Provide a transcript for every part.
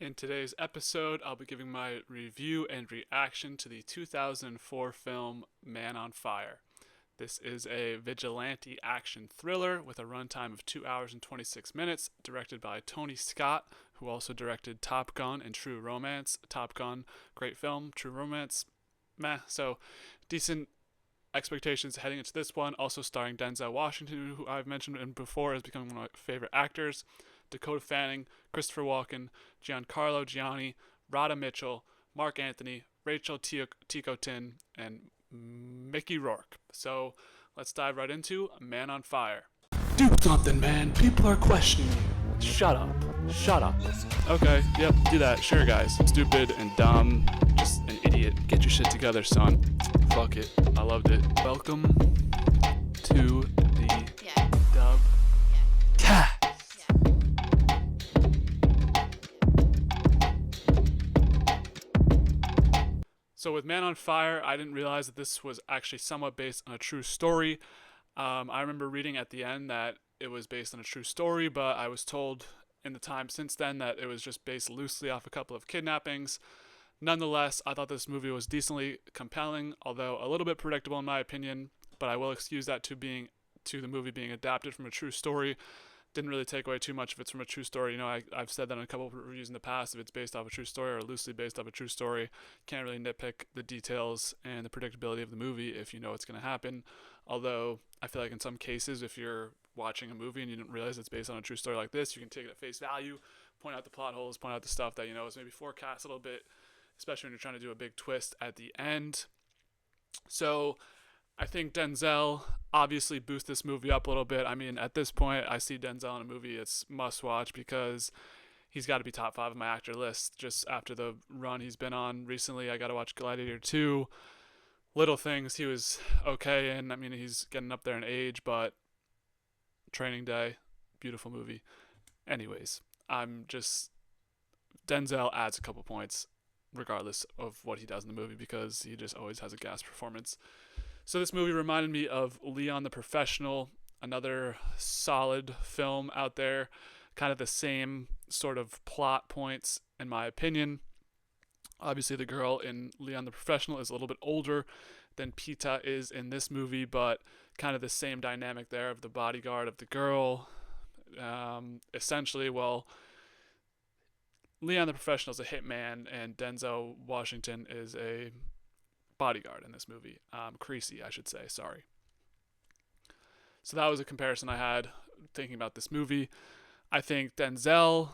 In today's episode, I'll be giving my review and reaction to the 2004 film Man on Fire. This is a vigilante action thriller with a runtime of 2 hours and 26 minutes, directed by Tony Scott, who also directed Top Gun and True Romance. Top Gun, great film. True Romance, meh. So, decent expectations heading into this one. Also starring Denzel Washington, who I've mentioned before as becoming one of my favorite actors. Dakota Fanning, Christopher Walken, Giancarlo Gianni, Rada Mitchell, Mark Anthony, Rachel Ticotin, and Mickey Rourke. So let's dive right into Man on Fire. Do something, man. People are questioning you. Shut up. Shut up. Okay, yep, do that. Sure, guys. Stupid and dumb. Just an idiot. Get your shit together, son. Fuck it. I loved it. Welcome to the DubCast. So with Man on Fire, I didn't realize that this was actually somewhat based on a true story. I remember reading at the end that it was based on a true story, but I was told in the time since then that it was just based loosely off a couple of kidnappings. Nonetheless, I thought this movie was decently compelling, although a little bit predictable in my opinion, but I will excuse that to the movie being adapted from a true story. Didn't really take away too much if it's from a true story. You know, I've said that in a couple of reviews in the past. If it's based off a true story or loosely based off a true story, can't really nitpick the details and the predictability of the movie if you know what's going to happen. Although I feel like in some cases, if you're watching a movie and you didn't realize it's based on a true story like this, you can take it at face value, point out the plot holes, point out the stuff that you know is maybe forecast a little bit, especially when you're trying to do a big twist at the end. So I think Denzel obviously boosts this movie up a little bit. I mean, at this point, I see Denzel in a movie, it's must watch because he's got to be top 5 of my actor list. Just after the run he's been on recently, I got to watch Gladiator 2. Little Things, he was okay, and I mean, he's getting up there in age, but Training Day, beautiful movie. Anyways, Denzel adds a couple points regardless of what he does in the movie because he just always has a gas performance. So this movie reminded me of Leon the Professional, another solid film out there, kind of the same sort of plot points in my opinion. Obviously the girl in Leon the Professional is a little bit older than Pita is in this movie, but kind of the same dynamic there of the bodyguard of the girl. Essentially, well, Leon the Professional is a hitman and Denzel Washington is a bodyguard in this movie. Creasy, I should say. Sorry. So that was a comparison I had thinking about this movie. I think Denzel,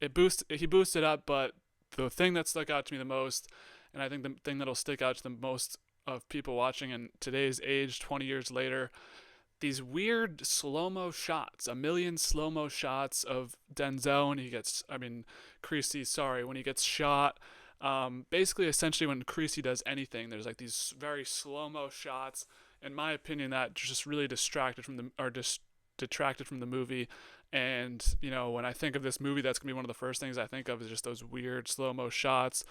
he boosted up, but the thing that stuck out to me the most, and I think the thing that'll stick out to the most of people watching in today's age, 20 years later, these weird slow-mo shots, a million slow-mo shots of Denzel, and Creasy, when he gets shot. Basically, essentially, when Creasy does anything, there's like these very slow-mo shots. In my opinion, that just really detracted from the movie. And, you know, when I think of this movie, that's going to be one of the first things I think of is just those weird slow-mo shots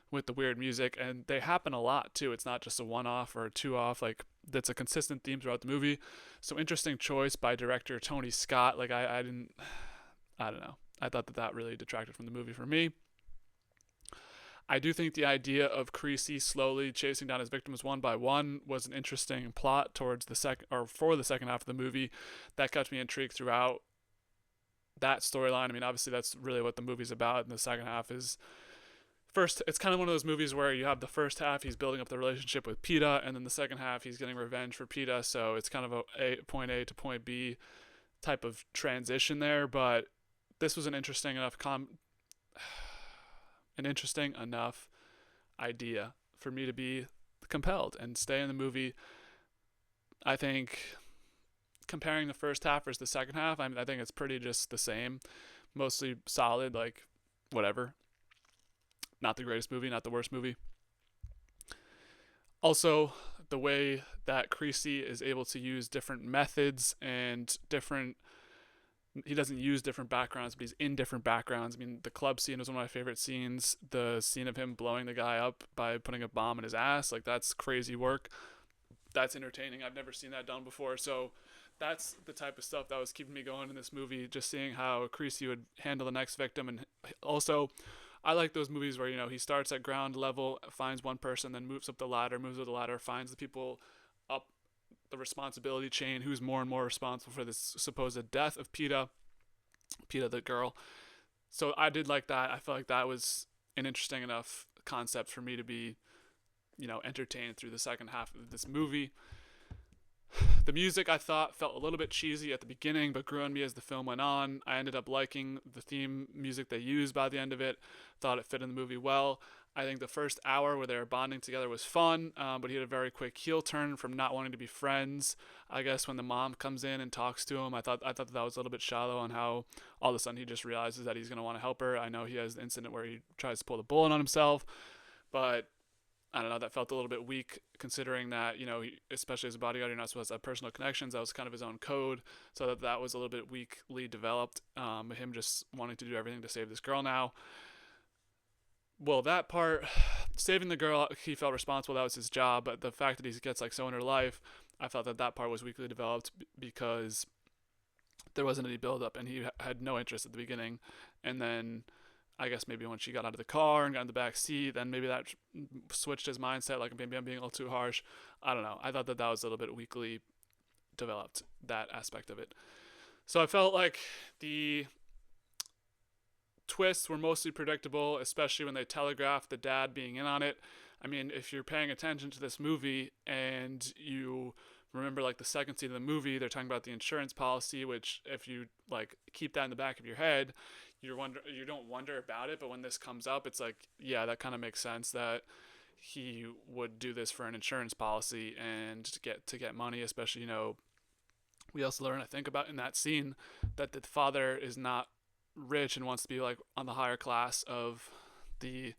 with the weird music, and they happen a lot too. It's not just a one-off or a two-off. Like, that's a consistent theme throughout the movie. So interesting choice by director Tony Scott. Like, I don't know. I thought that really detracted from the movie for me. I do think the idea of Creasy slowly chasing down his victims one by one was an interesting plot for the second half of the movie. That kept me intrigued throughout that storyline. I mean, obviously that's really what the movie's about, and the second half is it's kind of one of those movies where you have the first half, he's building up the relationship with Pita, and then the second half, he's getting revenge for Pita. So it's kind of a point A to point B type of transition there. But this was an interesting enough idea for me to be compelled and stay in the movie. I think comparing the first half versus the second half, I think it's pretty just the same, mostly solid, like whatever. Not the greatest movie, not the worst movie. Also, the way that Creasy is able to use different methods and he doesn't use different backgrounds, but he's in different backgrounds. I mean, the club scene was one of my favorite scenes. The scene of him blowing the guy up by putting a bomb in his ass, like that's crazy work. That's entertaining. I've never seen that done before. So that's the type of stuff that was keeping me going in this movie. Just seeing how Creasy would handle the next victim, and also I like those movies where he starts at ground level, finds one person, then moves up the ladder, finds the people up the responsibility chain who's more and more responsible for this supposed death of Peta the girl. So I did like that. I felt like that was an interesting enough concept for me to be entertained through the second half of this movie. The music I thought felt a little bit cheesy at the beginning, but grew on me as the film went on. I ended up liking the theme music they used by the end of it. Thought it fit in the movie well. I think the first hour where they were bonding together was fun, but he had a very quick heel turn from not wanting to be friends. I guess when the mom comes in and talks to him, I thought that was a little bit shallow on how all of a sudden he just realizes that he's going to want to help her. I know he has the incident where he tries to pull the bullet on himself, but I don't know, that felt a little bit weak considering that, especially as a bodyguard, you're not supposed to have personal connections. That was kind of his own code. So that was a little bit weakly developed. Him just wanting to do everything to save this girl now. Well, that part, saving the girl, he felt responsible. That was his job. But the fact that he gets so in her life, I felt that part was weakly developed because there wasn't any build up and he had no interest at the beginning. And then I guess maybe when she got out of the car and got in the back seat, then maybe that switched his mindset. Like maybe I'm being a little too harsh. I don't know. I thought that was a little bit weakly developed, that aspect of it. So I felt like the twists were mostly predictable, especially when they telegraphed the dad being in on it. I mean, if you're paying attention to this movie and you remember the second scene of the movie, they're talking about the insurance policy, which if you keep that in the back of your head, you don't wonder about it, but when this comes up, it's yeah, that kind of makes sense that he would do this for an insurance policy and to get money, especially we also learn, I think, about in that scene that the father is not rich and wants to be on the higher class of the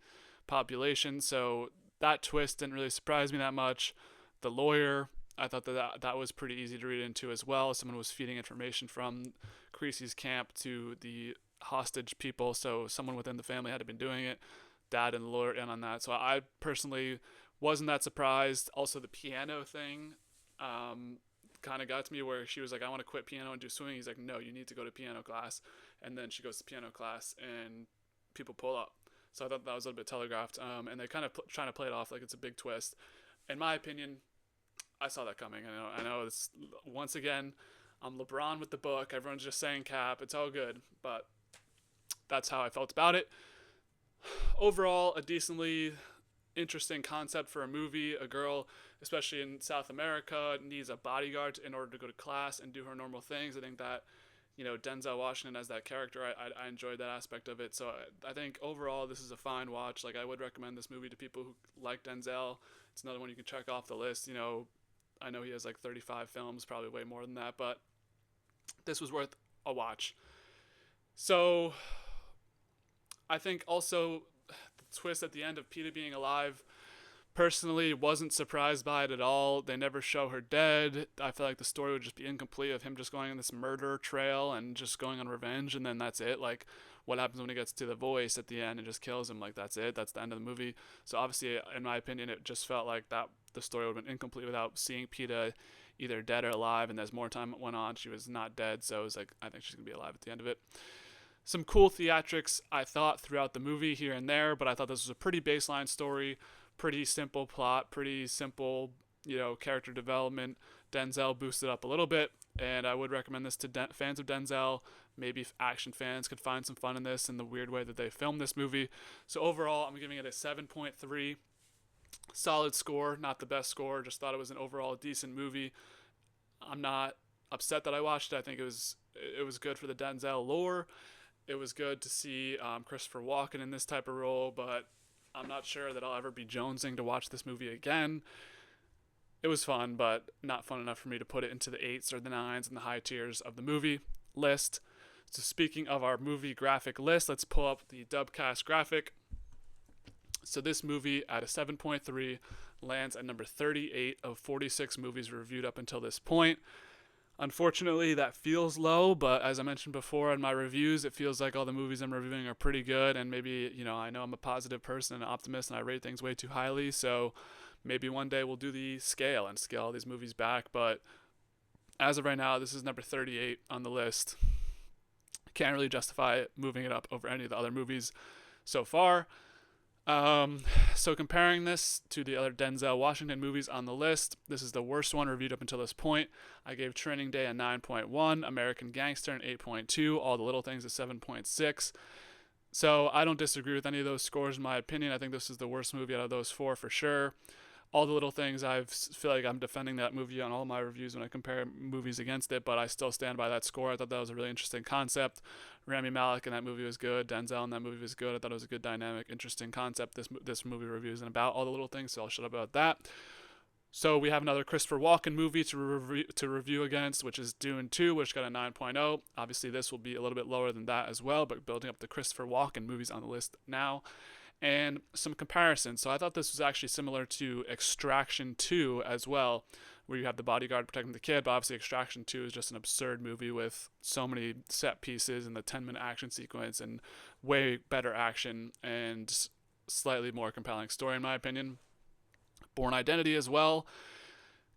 population. So that twist didn't really surprise me that much. The lawyer, I thought that was pretty easy to read into as well. Someone was feeding information from Creasy's camp to the hostage people, so someone within the family had to been doing it. Dad and the lawyer in on that. So I personally wasn't that surprised. Also, the piano thing kind of got to me where she was like, I want to quit piano and do swimming. He's like, no, you need to go to piano class. And then she goes to piano class and people pull up. So I thought that was a little bit telegraphed. And they kind of trying to play it off like it's a big twist. In my opinion, I saw that coming. I know it's, once again, I'm LeBron with the book. Everyone's just saying cap. It's all good. But that's how I felt about it. Overall, a decently interesting concept for a movie. A girl, especially in South America, needs a bodyguard in order to go to class and do her normal things. I think that, Denzel Washington as that character, I enjoyed that aspect of it. So I think overall this is a fine watch. I would recommend this movie to people who like Denzel. It's another one you can check off the list. I know he has 35 films, probably way more than that, but this was worth a watch. So I think also the twist at the end of Peta being alive, personally wasn't surprised by it at all. They never show her dead. I feel like the story would just be incomplete of him just going on this murder trail and just going on revenge, and then that's it. What happens when he gets to the voice at the end and just kills him? That's it. That's the end of the movie. So obviously, in my opinion, it just felt like that the story would have been incomplete without seeing Peta either dead or alive. And as more time went on, she was not dead. So it was I think she's gonna be alive at the end of it. Some cool theatrics I thought throughout the movie here and there, but I thought this was a pretty baseline story, pretty simple plot, pretty simple, character development. Denzel boosted up a little bit, and I would recommend this to fans of Denzel. Maybe if action fans could find some fun in this and the weird way that they filmed this movie. So overall, I'm giving it a 7.3. Solid score, not the best score. Just thought it was an overall decent movie. I'm not upset that I watched it. I think it was good for the Denzel lore. It was good to see Christopher Walken in this type of role, but I'm not sure that I'll ever be jonesing to watch this movie again. It was fun, but not fun enough for me to put it into the 8s or the 9s in the high tiers of the movie list. So speaking of our movie graphic list, let's pull up the DubCast graphic. So this movie at a 7.3 lands at number 38 of 46 movies reviewed up until this point. Unfortunately, that feels low, but as I mentioned before in my reviews, it feels like all the movies I'm reviewing are pretty good, and maybe, I know I'm a positive person and an optimist, and I rate things way too highly, so maybe one day we'll do the scale and scale all these movies back, but as of right now, this is number 38 on the list. Can't really justify moving it up over any of the other movies so far. So comparing this to the other Denzel Washington movies on the list, this is the worst one reviewed up until this point. I gave Training Day a 9.1, American Gangster an 8.2, All the Little Things a 7.6. So I don't disagree with any of those scores in my opinion. I think this is the worst movie out of those four for sure. All the Little Things, I feel like I'm defending that movie on all my reviews when I compare movies against it, but I still stand by that score. I thought that was a really interesting concept. Rami Malek in that movie was good. Denzel in that movie was good. I thought it was a good dynamic, interesting concept. This movie review isn't about All the Little Things, so I'll shut up about that. So we have another Christopher Walken movie to review against, which is Dune 2, which got a 9.0. Obviously, this will be a little bit lower than that as well, but building up the Christopher Walken movies on the list now. And some comparisons. So I thought this was actually similar to Extraction 2 as well, where you have the bodyguard protecting the kid, but obviously Extraction 2 is just an absurd movie with so many set pieces and the 10-minute action sequence and way better action and slightly more compelling story in my opinion. Born Identity as well,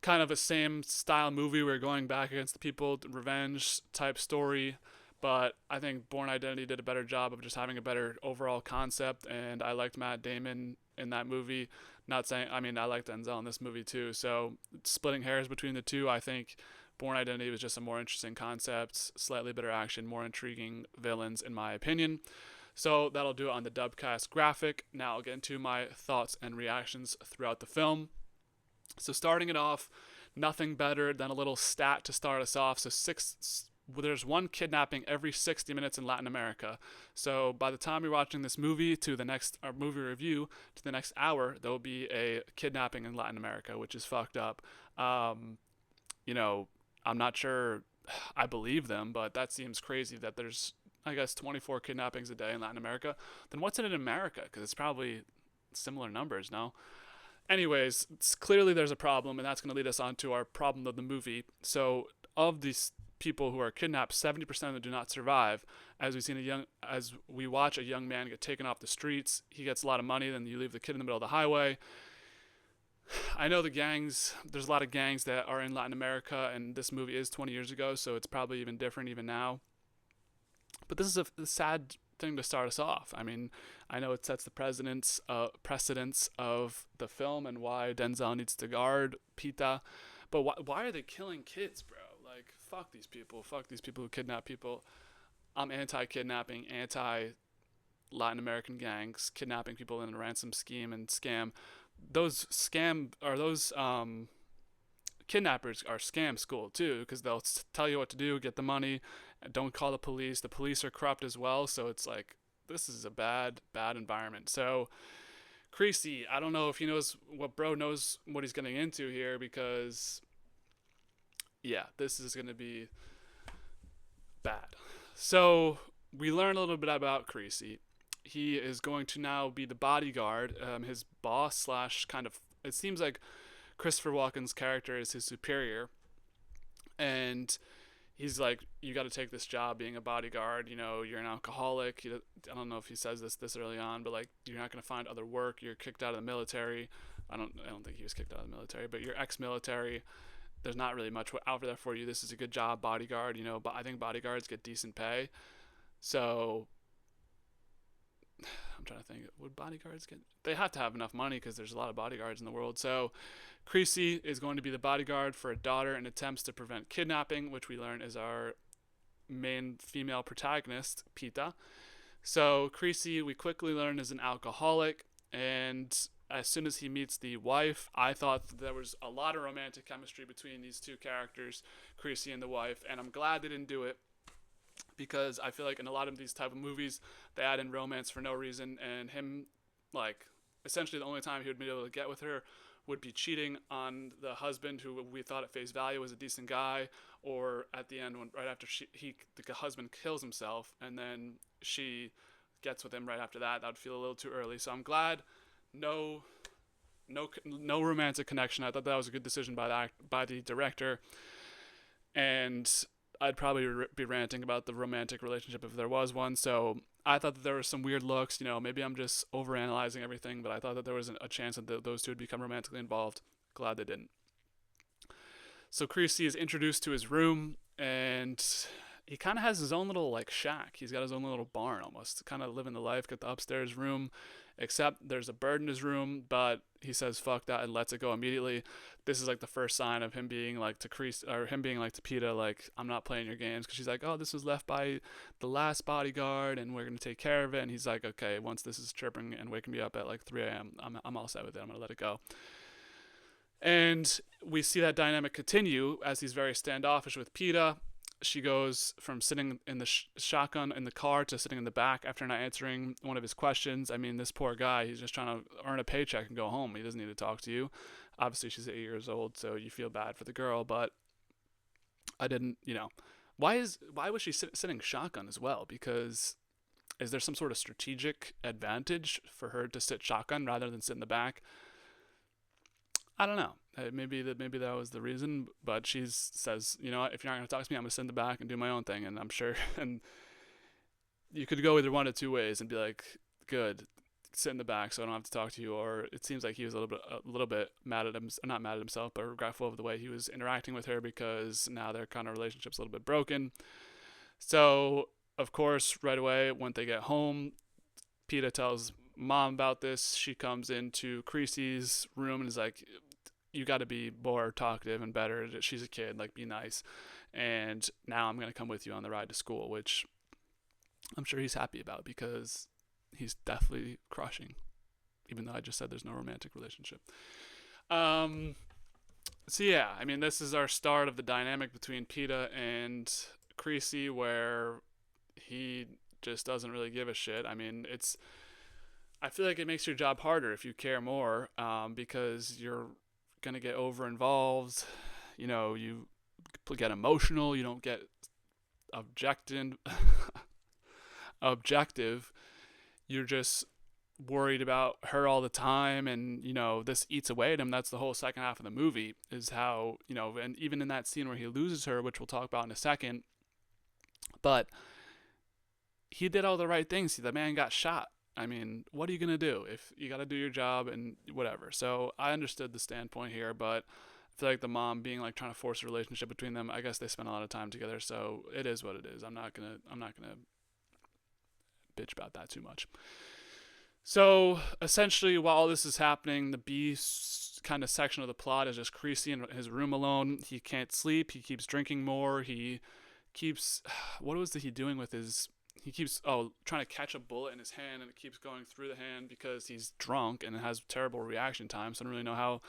kind of a same style movie. We're going back against the people, revenge type story, but I think Born Identity did a better job of just having a better overall concept, and I liked Matt Damon in that movie. Not saying, I mean, I liked Denzel in this movie too, so splitting hairs between the two, I think Born Identity was just a more interesting concept, slightly better action, more intriguing villains in my opinion. So that'll do it on the DubCast graphic. Now I'll get into my thoughts and reactions throughout the film. So starting it off, nothing better than a little stat to start us off. So there's one kidnapping every 60 minutes in Latin America. So by the time you're watching this movie to the next movie review to the next hour, there will be a kidnapping in Latin America, which is fucked up. You know, I'm not sure I believe them, but that seems crazy that there's, I guess, 24 kidnappings a day in Latin America. Then what's in America? Because it's probably similar numbers, no? Anyways, clearly there's a problem, and that's going to lead us on to our problem of the movie. So of these people who are kidnapped, 70% of them do not survive. As we watch a young man get taken off the streets, he gets a lot of money, then you leave the kid in the middle of the highway. I know there's a lot of gangs that are in Latin America, and this movie is 20 years ago, so it's probably even different even now. But this is a sad thing to start us off. I mean, I know it sets the precedence of the film and why Denzel needs to guard Pita, but why are they killing kids, bro? Like, fuck these people who kidnap people. I'm anti-kidnapping, anti-Latin American gangs kidnapping people in a ransom scheme and scam. Those kidnappers are scam school too, because they'll tell you what to do, get the money, and don't call the police. The police are corrupt as well, so it's like, this is a bad environment. So Creasy, I don't know if he knows what he's getting into here, because yeah, this is going to be bad. So we learn a little bit about Creasy. He is going to now be the bodyguard, his boss slash kind of, it seems like Christopher Walken's character is his superior, and he's like, you got to take this job being a bodyguard, you know, you're an alcoholic. I don't know if he says this early on, but like, you're not going to find other work, you're kicked out of the military. I don't think he was kicked out of the military, but you're ex-military. There's not really much out there for you. This is a good job, bodyguard, you know, but I think bodyguards get decent pay. So I'm trying to think, would bodyguards get, they have to have enough money because there's a lot of bodyguards in the world. So Creasy is going to be the bodyguard for a daughter in attempts to prevent kidnapping, which we learn is our main female protagonist, Pita. So Creasy, we quickly learn, is an alcoholic, and as soon as he meets the wife, I thought that there was a lot of romantic chemistry between these two characters, Creasy and the wife, and I'm glad they didn't do it, because I feel like in a lot of these type of movies, they add in romance for no reason, and him, like, essentially the only time he would be able to get with her would be cheating on the husband, who we thought at face value was a decent guy, or at the end, right after the husband kills himself, and then she gets with him right after that. That would feel a little too early. So I'm glad no romantic connection. I thought that was a good decision by the director, and I'd probably be ranting about the romantic relationship if there was one. So I thought that there were some weird looks. You know, maybe I'm just overanalyzing everything, but I thought that there was a chance that those two would become romantically involved. Glad they didn't. So Creasy is introduced to his room, and he kind of has his own little like shack. He's got his own little barn almost, kind of living the life. Got the upstairs room, except there's a bird in his room, but he says fuck that and lets it go immediately. This is like the first sign of him being like to Creasy, or him being like to Peta, like I'm not playing your games, because she's like, oh, this was left by the last bodyguard, and we're gonna take care of it. And he's like, okay, once this is chirping and waking me up at like 3 a.m., I'm all set with it. I'm gonna let it go. And we see that dynamic continue as he's very standoffish with Peta. She goes from sitting in the shotgun in the car to sitting in the back after not answering one of his questions. I mean, this poor guy, he's just trying to earn a paycheck and go home. He doesn't need to talk to you. Obviously, she's 8 years old, so you feel bad for the girl, but I didn't, why was she sitting shotgun as well? Because is there some sort of strategic advantage for her to sit shotgun rather than sit in the back? I don't know. Maybe that was the reason, but she says, if you're not going to talk to me, I'm going to sit in the back and do my own thing. And I'm sure, and you could go either one of two ways and be like, good, sit in the back so I don't have to talk to you. Or it seems like he was a little bit mad at him, not mad at himself, but regretful of the way he was interacting with her, because now their kind of relationship's a little bit broken. So, of course, right away, when they get home, Peta tells mom about this. She comes into Creasy's room and is like, you got to be more talkative and better. She's a kid, like, be nice. And now I'm going to come with you on the ride to school, which I'm sure he's happy about, because he's definitely crushing, even though I just said there's no romantic relationship. So yeah, I mean, this is our start of the dynamic between Peta and Creasy, where he just doesn't really give a shit. I mean, I feel like it makes your job harder if you care more, because you're going to get over involved. You get emotional. You don't get objective. You're just worried about her all the time, and this eats away at him. That's the whole second half of the movie, is how, and even in that scene where he loses her, which we'll talk about in a second, but he did all the right things. The man got shot. I mean, what are you going to do if you got to do your job and whatever? So I understood the standpoint here, but I feel like the mom being like trying to force a relationship between them, I guess they spent a lot of time together, so it is what it is. I'm not going to bitch about that too much. So essentially, while all this is happening, the B kind of section of the plot is just Creasy in his room alone. He can't sleep. He keeps drinking more. He keeps, what was he doing with his, he keeps trying to catch a bullet in his hand, and it keeps going through the hand because he's drunk and it has terrible reaction time. So I don't really know how,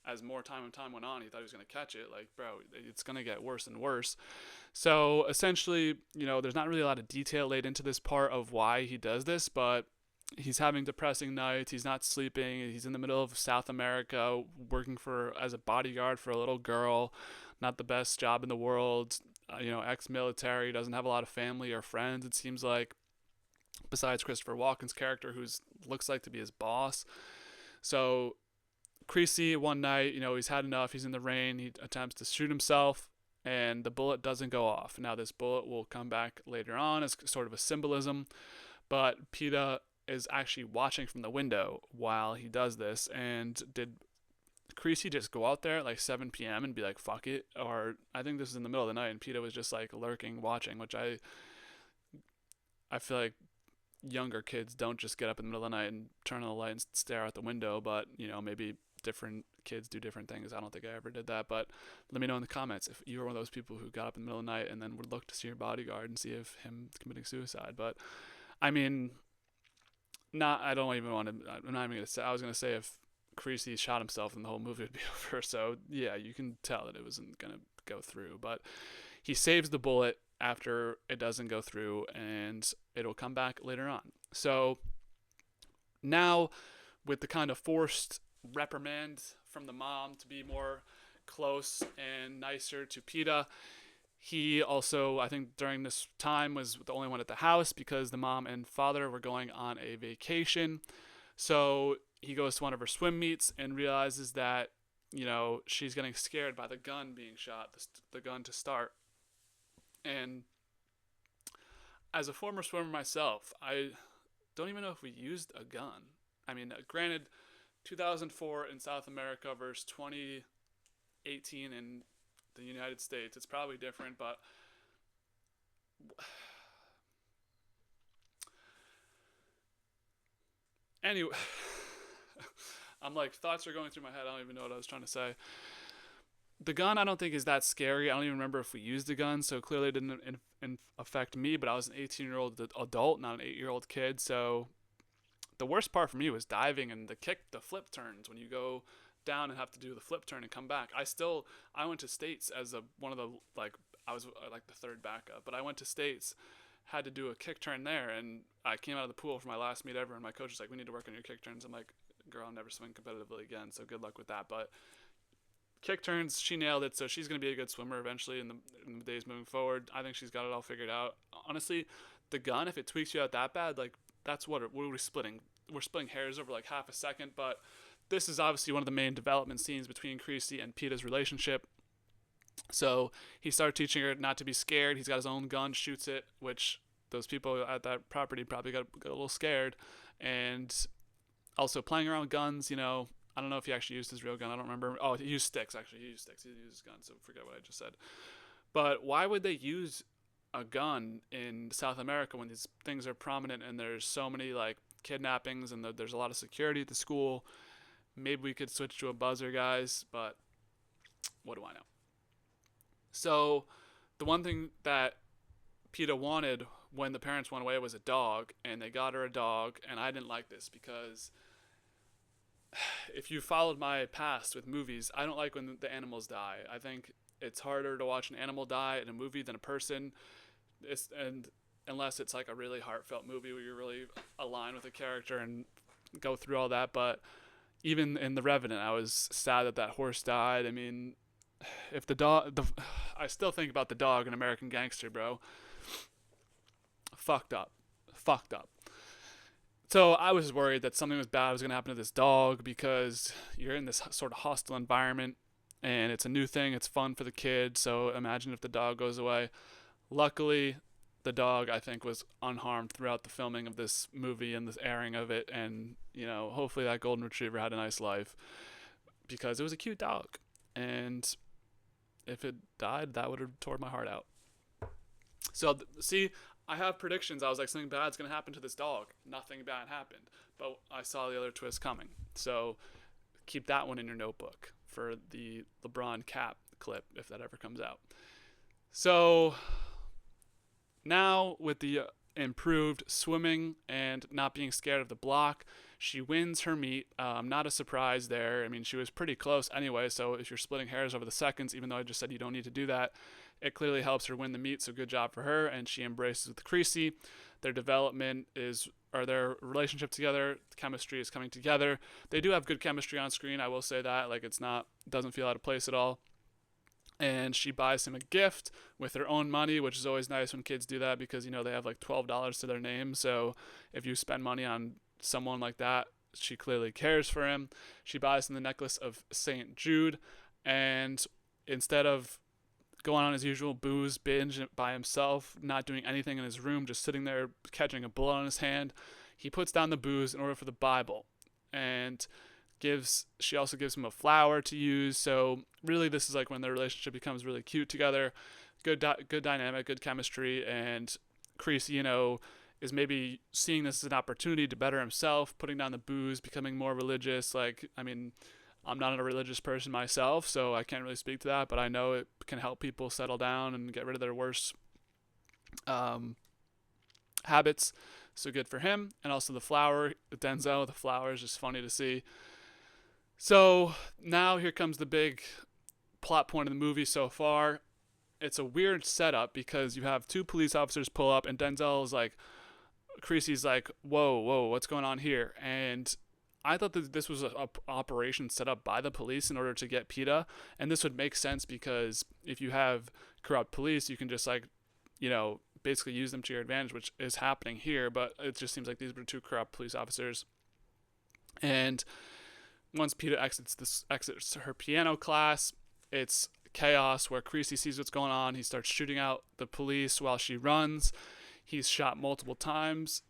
as more time went on, he thought he was going to catch it. Like, bro, it's going to get worse and worse. So essentially, there's not really a lot of detail laid into this part of why he does this, but he's having depressing nights. He's not sleeping. He's in the middle of South America working as a bodyguard for a little girl. Not the best job in the world. Ex-military, doesn't have a lot of family or friends, it seems like, besides Christopher Walken's character, who looks like to be his boss. So Creasy, one night, he's had enough. He's in the rain. He attempts to shoot himself, and the bullet doesn't go off. Now, this bullet will come back later on as sort of a symbolism, but Peta is actually watching from the window while he does this. And did Creasy just go out there at like 7 p.m. and be like, fuck it? Or I think this is in the middle of the night, and Peta was just like lurking, watching, which I feel like younger kids don't just get up in the middle of the night and turn on the light and stare out the window, but maybe different kids do different things. I don't think I ever did that, but let me know in the comments if you were one of those people who got up in the middle of the night and then would look to see your bodyguard and see if him committing suicide. But I mean, I don't even want to, I'm not even going to say, I was going to say if Creasy shot himself and the whole movie would be over. So yeah, you can tell that it wasn't going to go through, but he saves the bullet after it doesn't go through, and it'll come back later on. So now, with the kind of forced reprimand from the mom to be more close and nicer to Peta, he also, I think during this time, was the only one at the house because the mom and father were going on a vacation. So he goes to one of her swim meets and realizes that, she's getting scared by the gun being shot, the gun to start. And as a former swimmer myself, I don't even know if we used a gun. I mean, granted, 2004 in South America versus 2018 in the United States. It's probably different, but anyway, I'm like, thoughts are going through my head. I don't even know what I was trying to say. The gun, I don't think is that scary. I don't even remember if we used the gun, so clearly it didn't affect me. But I was an 18-year-old adult, not an 8-year-old kid. So the worst part for me was diving and the flip turns when you go down and have to do the flip turn and come back. I went to states as one of the like I was like the third backup, but I went to states, had to do a kick turn there, and I came out of the pool for my last meet ever, and my coach was like, "We need to work on your kick turns." I'm like, "Girl, I'll never swim competitively again, so good luck with that." But kick turns, she nailed it, so she's going to be a good swimmer eventually in the days moving forward. I think she's got it all figured out. Honestly, the gun, if it tweaks you out that bad, like that's what we're splitting. We're splitting hairs over like half a second, but this is obviously one of the main development scenes between Creasy and Peta's relationship. So he started teaching her not to be scared. He's got his own gun, shoots it, which those people at that property probably got a little scared. And also playing around with guns, I don't know if he actually used his real gun. I don't remember. Oh, he used sticks, actually. He used sticks. He used his gun, so forget what I just said. But why would they use a gun in South America when these things are prominent and there's so many, like, kidnappings and there's a lot of security at the school? Maybe we could switch to a buzzer, guys, but what do I know? So the one thing that Peta wanted when the parents went away was a dog, and they got her a dog, and I didn't like this because if you followed my past with movies, I don't like when the animals die. I think it's harder to watch an animal die in a movie than a person, and unless it's like a really heartfelt movie where you're really aligned with a character and go through all that. But even in The Revenant, I was sad that horse died. I mean, if I still think about the dog in American Gangster, bro. Fucked up. So I was worried that something was bad was going to happen to this dog because you're in this sort of hostile environment and it's a new thing. It's fun for the kid. So imagine if the dog goes away. Luckily, the dog, I think, was unharmed throughout the filming of this movie and the airing of it. And, hopefully that golden retriever had a nice life because it was a cute dog. And if it died, that would have torn my heart out. So, see, I have predictions. I was like, something bad's going to happen to this dog. Nothing bad happened. But I saw the other twist coming. So keep that one in your notebook for the LeBron cap clip if that ever comes out. So now with the improved swimming and not being scared of the block, she wins her meet. Not a surprise there. I mean, she was pretty close anyway. So if you're splitting hairs over the seconds, even though I just said you don't need to do that, it clearly helps her win the meet, so good job for her. And she embraces with Creasy. Their their relationship together, chemistry is coming together. They do have good chemistry on screen, I will say that. Like, doesn't feel out of place at all. And she buys him a gift with her own money, which is always nice when kids do that because, they have like $12 to their name. So if you spend money on someone like that, she clearly cares for him. She buys him the necklace of St. Jude. And instead of going on his usual booze binge by himself, not doing anything in his room, just sitting there catching a bullet on his hand, he puts down the booze in order for the Bible, and she also gives him a flower to use. So really, this is like when their relationship becomes really cute together. Good dynamic, good chemistry, and Creasy, is maybe seeing this as an opportunity to better himself, putting down the booze, becoming more religious. Like, I mean, I'm not a religious person myself, so I can't really speak to that, but I know it can help people settle down and get rid of their worst habits. So good for him. And also the flower, Denzel, the flower is just funny to see. So now here comes the big plot point of the movie so far. It's a weird setup because you have two police officers pull up and Denzel is like, Creasy's like, whoa, what's going on here? And I thought that this was an operation set up by the police in order to get Peta, and this would make sense because if you have corrupt police, you can just basically use them to your advantage, which is happening here, but it just seems like these were two corrupt police officers. And once Peta exits her piano class, it's chaos where Creasy sees what's going on. He starts shooting out the police while she runs. He's shot multiple times,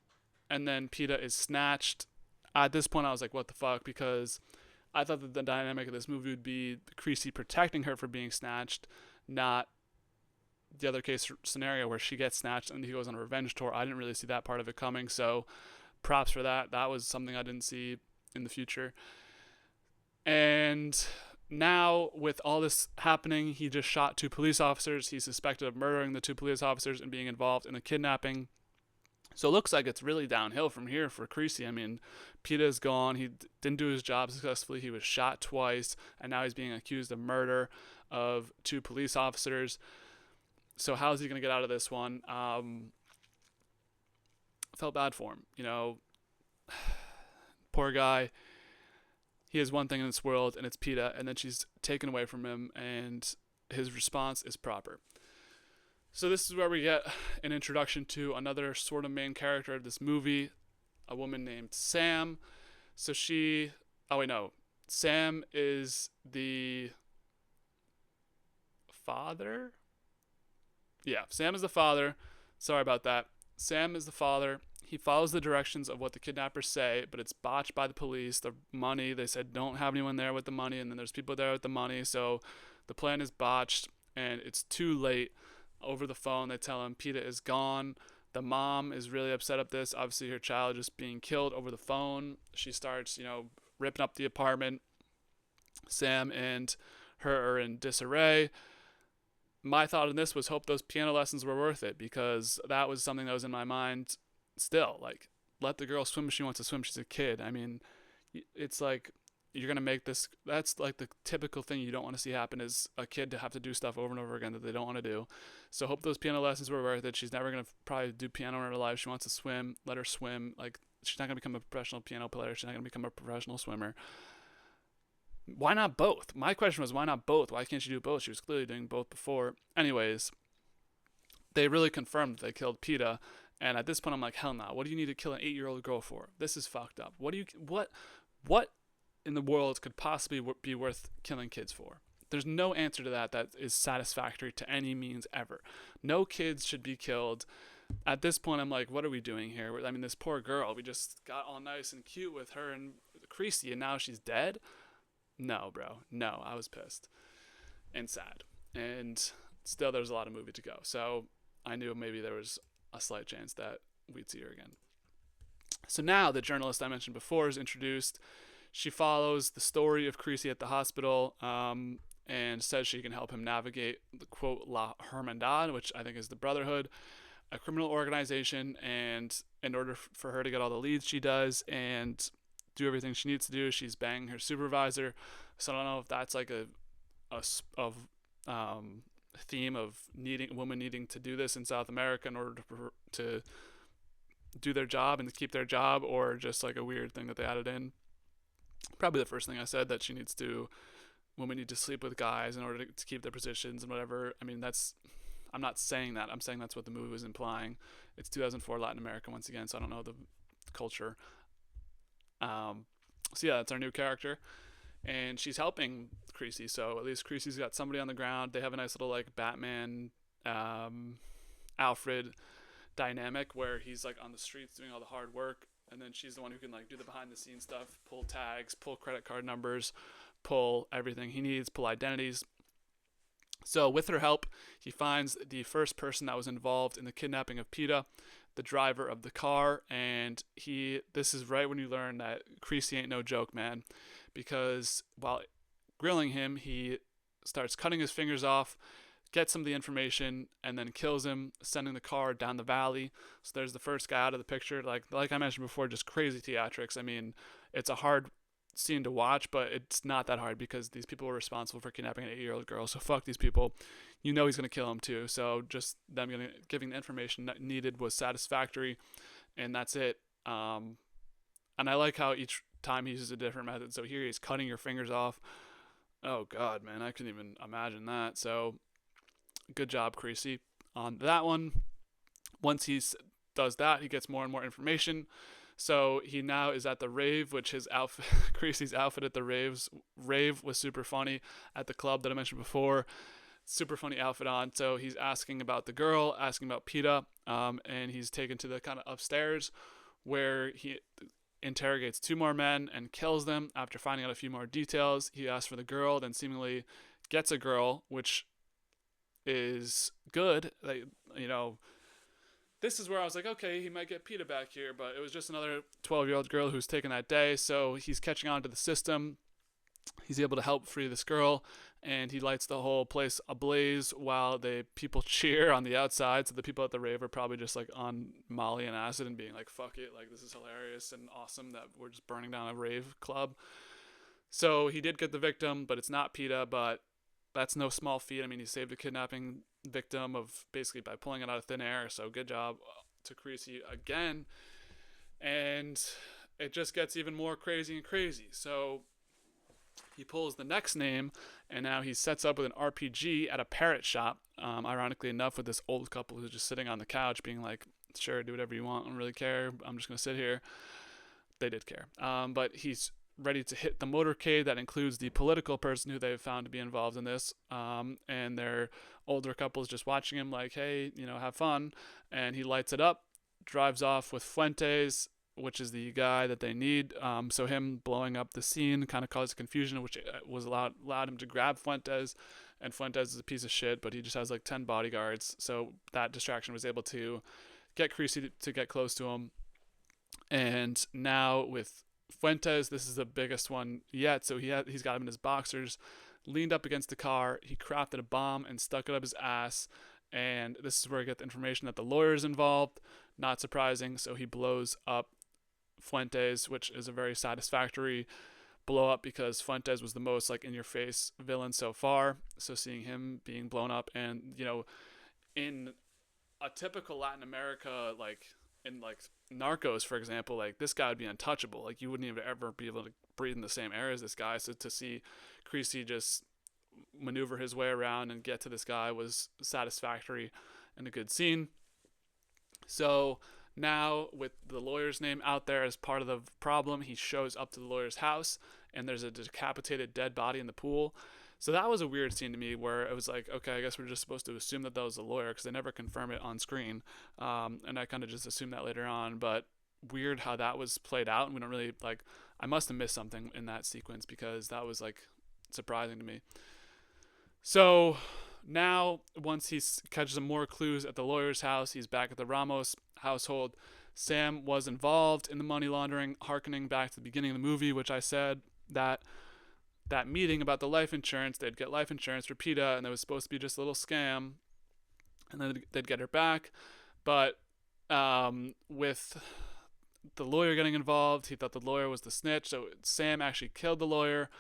and then Peta is snatched. At this point, I was like, what the fuck? Because I thought that the dynamic of this movie would be Creasy protecting her from being snatched, not the other case scenario where she gets snatched and he goes on a revenge tour. I didn't really see that part of it coming, so props for that. That was something I didn't see in the future. And now, with all this happening, he just shot 2 police officers. He's suspected of murdering the 2 police officers and being involved in a kidnapping. So it looks like it's really downhill from here for Creasy. I mean, PETA's gone. He didn't do his job successfully. He was shot twice, and now he's being accused of murder of 2 police officers. So how's he going to get out of this one? Felt bad for him. Poor guy. He has one thing in this world, and it's PETA, and then she's taken away from him, and his response is proper. So this is where we get an introduction to another sort of main character of this movie, a woman named Sam. So Sam is the father? Yeah, Sam is the father. Sorry about that. Sam is the father. He follows the directions of what the kidnappers say, but it's botched by the police. The money, they said don't have anyone there with the money, and then there's people there with the money, so the plan is botched, and it's too late. Over the phone, they tell him PETA is gone. The mom is really upset at this. Obviously, her child just being killed over the phone. She starts, ripping up the apartment. Sam and her are in disarray. My thought on this was hope those piano lessons were worth it, because that was something that was in my mind still. Like, let the girl swim if she wants to swim. She's a kid. I mean, it's like, you're going to make this, that's like the typical thing you don't want to see happen, is a kid to have to do stuff over and over again that they don't want to do. So hope those piano lessons were worth it. She's never going to probably do piano in her life. She wants to swim. Let her swim. Like, she's not going to become a professional piano player. She's not going to become a professional swimmer. Why not both? My question was, why not both? Why can't she do both? She was clearly doing both before. Anyways, they really confirmed that they killed PETA. And at this point, I'm like, hell no. What do you need to kill an 8-year-old girl for? This is fucked up. What in the world could possibly be worth killing kids for? There's no answer to that is satisfactory to any means ever. No kids should be killed. At this point, I'm like, what are we doing here? I mean, this poor girl, we just got all nice and cute with her and Creasy, and now she's dead? No, bro. No, I was pissed and sad. And still, there's a lot of movie to go. So I knew maybe there was a slight chance that we'd see her again. So now the journalist I mentioned before is introduced. She follows the story of Creasy at the hospital, and says she can help him navigate the, quote, La Hermandad, which I think is the Brotherhood, a criminal organization, and in order for her to get all the leads she does and do everything she needs to do, she's banging her supervisor. So I don't know if that's like a theme of women needing to do this in South America in order to do their job and to keep their job, or just like a weird thing that they added in. Probably the first thing I said, that women need to sleep with guys in order to keep their positions and whatever. I mean, I'm not saying that. I'm saying that's what the movie was implying. It's 2004 Latin America once again, so I don't know the culture. So yeah, that's our new character, and she's helping Creasy. So at least Creasy's got somebody on the ground. They have a nice little like Batman, Alfred dynamic where he's like on the streets doing all the hard work, and then she's the one who can like do the behind the scenes stuff, pull tags, pull credit card numbers, pull everything he needs, pull identities. So with her help, he finds the first person that was involved in the kidnapping of PETA, the driver of the car, and this is right when you learn that Creasy ain't no joke, man, because while grilling him, he starts cutting his fingers off, gets some of the information, and then kills him, sending the car down the valley. So there's the first guy out of the picture. Like I mentioned before, just crazy theatrics. I mean, it's a hard scene to watch, but it's not that hard because these people were responsible for kidnapping an 8-year-old girl. So fuck these people. You know he's going to kill him too. So just them giving the information that needed was satisfactory, and that's it. And I like how each time he uses a different method. So here he's cutting your fingers off. Oh God, man, I couldn't even imagine that. So good job, Creasy, on that one. Once he does that, he gets more and more information. So he now is at the rave, which his outfit, Creasy's outfit at the rave was super funny at the club that I mentioned before. Super funny outfit on. So he's asking about the girl, asking about PETA, and he's taken to the kind of upstairs where he interrogates 2 more men and kills them. After finding out a few more details, he asks for the girl, then seemingly gets a girl, which is good. Like, you know, this is where I was like, okay, he might get PETA back here, but it was just another 12-year-old girl who's taken that day. So he's catching on to the system. He's able to help free this girl, and he lights the whole place ablaze while the people cheer on the outside. So the people at the rave are probably just like on Molly and acid and being like, fuck it, like this is hilarious and awesome that we're just burning down a rave club. So he did get the victim, but it's not PETA, but that's no small feat. I mean, he saved a kidnapping victim of basically by pulling it out of thin air. So good job to Creasy again. And it just gets even more crazy and crazy. So he pulls the next name, and now he sets up with an RPG at a parrot shop. Ironically enough, with this old couple who's just sitting on the couch being like, sure, do whatever you want. I don't really care. I'm just going to sit here. They did care. But he's ready to hit the motorcade that includes the political person who they've found to be involved in this. And their older couple is just watching him like, hey, you know, have fun. And he lights it up, drives off with Fuentes, which is the guy that they need. So him blowing up the scene kind of caused confusion, which was allowed him to grab Fuentes. And Fuentes is a piece of shit, but he just has like 10 bodyguards. So that distraction was able to get Creasy to get close to him. And now with Fuentes, this is the biggest one yet. So he's got him in his boxers, leaned up against the car. He crafted a bomb and stuck it up his ass. And this is where I get the information that the lawyer's involved. Not surprising. So he blows up Fuentes, which is a very satisfactory blow up because Fuentes was the most like in your face villain so far. So seeing him being blown up, and you know, in a typical Latin America, like in like Narcos, for example, like this guy would be untouchable. Like you wouldn't even ever be able to breathe in the same air as this guy. So to see Creasy just maneuver his way around and get to this guy was satisfactory and a good scene. So now, with the lawyer's name out there as part of the problem, he shows up to the lawyer's house, and there's a decapitated dead body in the pool. So that was a weird scene to me, where it was like, okay, I guess we're just supposed to assume that was the lawyer, because they never confirm it on screen. And I kind of just assumed that later on, but weird how that was played out, and we don't really, like, I must have missed something in that sequence, because that was, like, surprising to me. So now, once he catches some more clues at the lawyer's house, he's back at the Ramos household. Sam was involved in the money laundering, harkening back to the beginning of the movie, which I said that meeting about the life insurance, they'd get life insurance for PETA, and it was supposed to be just a little scam, and then they'd get her back. But with the lawyer getting involved, he thought the lawyer was the snitch, so Sam actually killed the lawyer,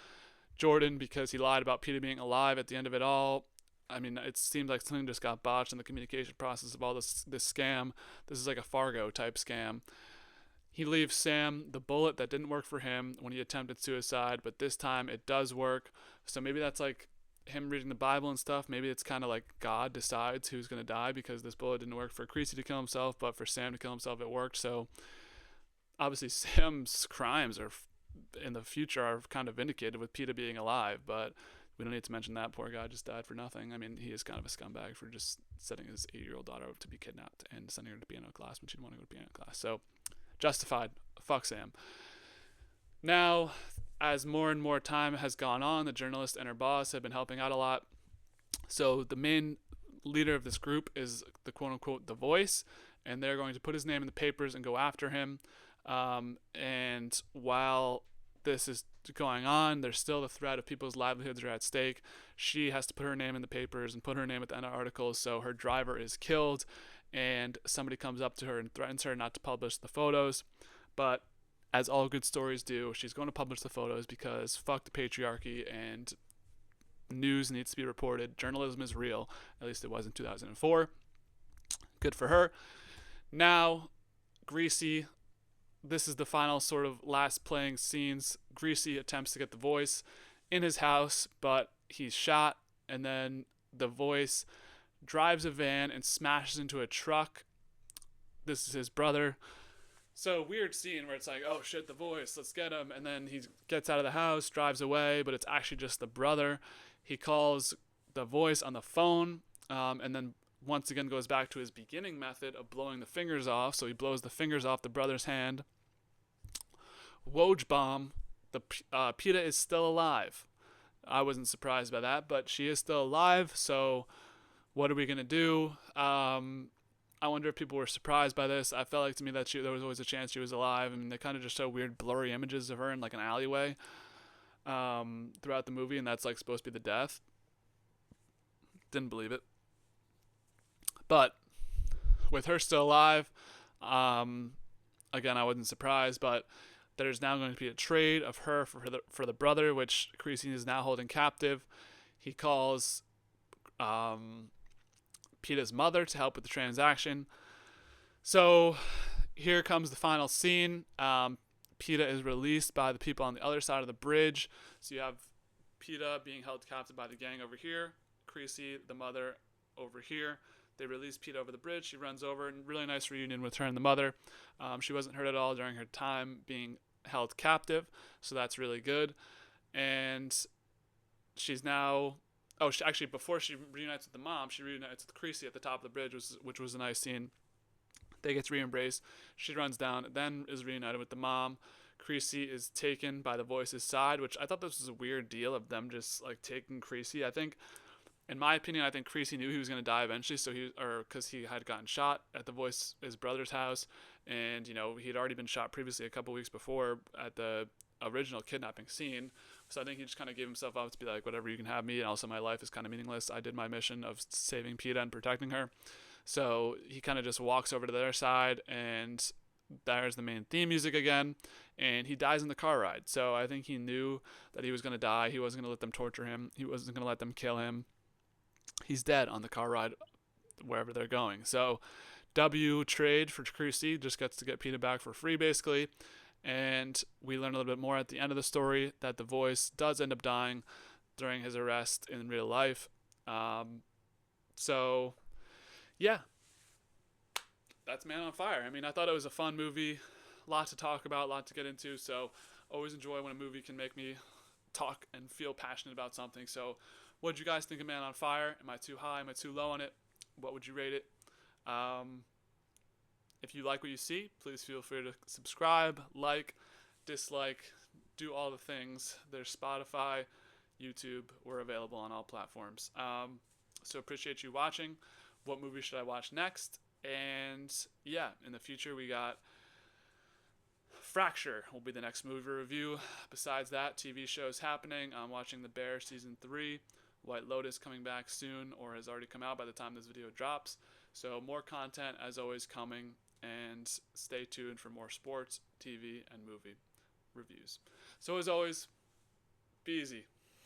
Jordan, because he lied about PETA being alive at the end of it all. I mean, it seems like something just got botched in the communication process of all this scam. This is like a Fargo type scam. He leaves Sam the bullet that didn't work for him when he attempted suicide, but this time it does work. So maybe that's like him reading the Bible and stuff. Maybe it's kind of like God decides who's going to die, because this bullet didn't work for Creasy to kill himself, but for Sam to kill himself, it worked. So obviously Sam's crimes are in the future are kind of vindicated with PETA being alive, but we don't need to mention that poor guy just died for nothing. I mean, he is kind of a scumbag for just setting his 8-year-old daughter up to be kidnapped and sending her to piano class when she didn't want to go to piano class. So, justified. Fuck Sam. Now, as more and more time has gone on, the journalist and her boss have been helping out a lot. So, the main leader of this group is the quote-unquote The Voice, and they're going to put his name in the papers and go after him. And while this is going on, there's still the threat of people's livelihoods are at stake. She has to put her name in the papers and put her name at the end of articles, so her driver is killed, and somebody comes up to her and threatens her not to publish the photos. But as all good stories do, she's going to publish the photos because fuck the patriarchy, and news needs to be reported. Journalism is real. At least it was in 2004. Good for her. Now, Greasy, this is the final sort of last playing scenes. Greasy attempts to get The Voice in his house, but he's shot, and then The Voice drives a van and smashes into a truck. This is his brother. So weird scene where it's like, oh shit, The Voice, let's get him. And then he gets out of the house, drives away, but it's actually just the brother. He calls The Voice on the phone, and then once again goes back to his beginning method of blowing the fingers off. So he blows the fingers off the brother's hand. Woj bomb. The PETA is still alive. I wasn't surprised by that, but she is still alive. So What are we gonna do? I wonder if people were surprised by this. I felt like to me that there was always a chance she was alive. I mean, they kind of just show weird blurry images of her in like an alleyway throughout the movie, and that's like supposed to be the death. Didn't believe it. But with her still alive, um, again, I wasn't surprised. But there's now going to be a trade of her for the brother, which Creasy is now holding captive. He calls Peta's mother to help with the transaction. So here comes the final scene. Peta is released by the people on the other side of the bridge. So you have Peta being held captive by the gang over here, Creasy, the mother, over here. They release Peta over the bridge. She runs over, and really nice reunion with her and the mother. She wasn't hurt at all during her time being held captive, so that's really good. And she's now. Oh, actually, before she reunites with the mom, she reunites with Creasy at the top of the bridge, which was a nice scene. They get re-embraced. She runs down, then is reunited with the mom. Creasy is taken by the Voice's side, which I thought this was a weird deal of them just like taking Creasy. I think, in my opinion, I think Creasy knew he was going to die eventually, because he had gotten shot at the Voice, his brother's house, and he had already been shot previously a couple weeks before at the original kidnapping scene. So I think he just kind of gave himself up to be like, whatever, you can have me, and also my life is kind of meaningless. I did my mission of saving Peta and protecting her. So he kind of just walks over to their side, and there's the main theme music again, and he dies in the car ride. So I think he knew that he was going to die. He wasn't going to let them torture him. He wasn't going to let them kill him. He's dead on the car ride wherever they're going. So W trade for Creasy, just gets to get Peta back for free, basically. And we learn a little bit more at the end of the story that the Voice does end up dying during his arrest in real life. So yeah, that's Man on Fire. I mean, I thought it was a fun movie, a lot to talk about, a lot to get into. So always enjoy when a movie can make me talk and feel passionate about something. So what did you guys think of Man on Fire? Am I too high? Am I too low on it? What would you rate it? If you like what you see, please feel free to subscribe, like, dislike, do all the things. There's Spotify, YouTube. We're available on all platforms. So appreciate you watching. What movie should I watch next? And yeah, in the future we got Fracture will be the next movie review. Besides that, TV shows happening. I'm watching The Bear season 3. White Lotus coming back soon, or has already come out by the time this video drops. So more content as always coming, and stay tuned for more sports, TV, and movie reviews. So as always, be easy.